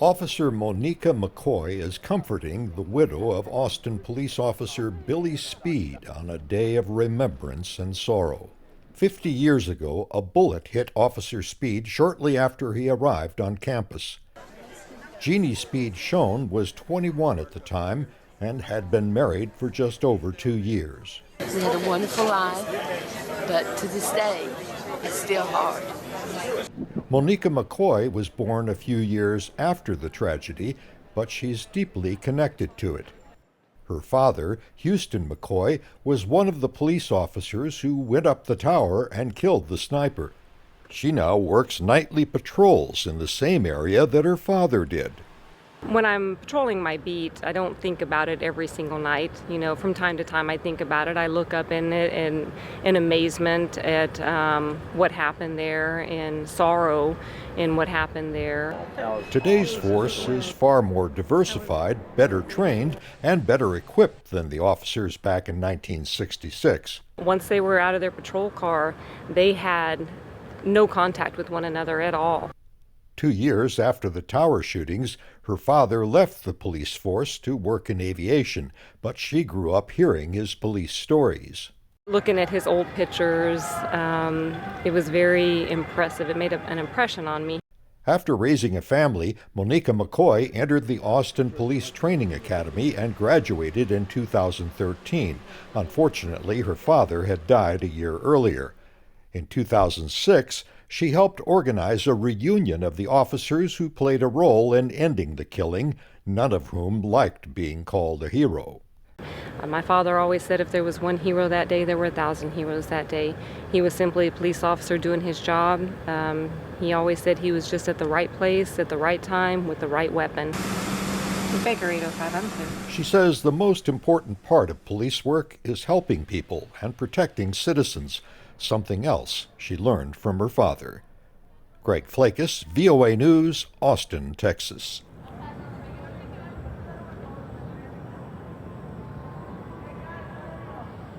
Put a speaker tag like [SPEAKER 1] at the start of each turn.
[SPEAKER 1] Officer Monica McCoy is comforting the widow of Austin police officer Billy Speed on a day of remembrance and sorrow. 50 years ago, a bullet hit Officer Speed shortly after he arrived on campus. Jeannie Speed Schoen was 21 at the time and had been married for just over 2 years.
[SPEAKER 2] We had a wonderful life, but to this day, it's still hard.
[SPEAKER 1] Monica McCoy was born a few years after the tragedy, but she's deeply connected to it. Her father, Houston McCoy, was one of the police officers who went up the tower and killed the sniper. She now works nightly patrols in the same area that her father did.
[SPEAKER 3] When I'm patrolling my beat, I don't think about it every single night. From time to time I think about it. I look up in it in amazement at what happened there, in sorrow in what happened there.
[SPEAKER 1] Today's force is far more diversified, better trained, and better equipped than the officers back in 1966.
[SPEAKER 3] Once they were out of their patrol car, they had no contact with one another at all.
[SPEAKER 1] 2 years after the tower shootings, her father left the police force to work in aviation, but she grew up hearing his police stories.
[SPEAKER 3] Looking at his old pictures, it was very impressive. It made an impression on me.
[SPEAKER 1] After raising a family, Monica McCoy entered the Austin Police Training Academy and graduated in 2013. Unfortunately, her father had died a year earlier. In 2006, she helped organize a reunion of the officers who played a role in ending the killing, none of whom liked being called a hero.
[SPEAKER 3] My father always said if there was one hero that day, there were 1,000 heroes that day. He was simply a police officer doing his job. He always said he was just at the right place, at the right time, with the right weapon.
[SPEAKER 1] She says the most important part of police work is helping people and protecting citizens, something else she learned from her father. Greg Flakus, VOA News, Austin, Texas.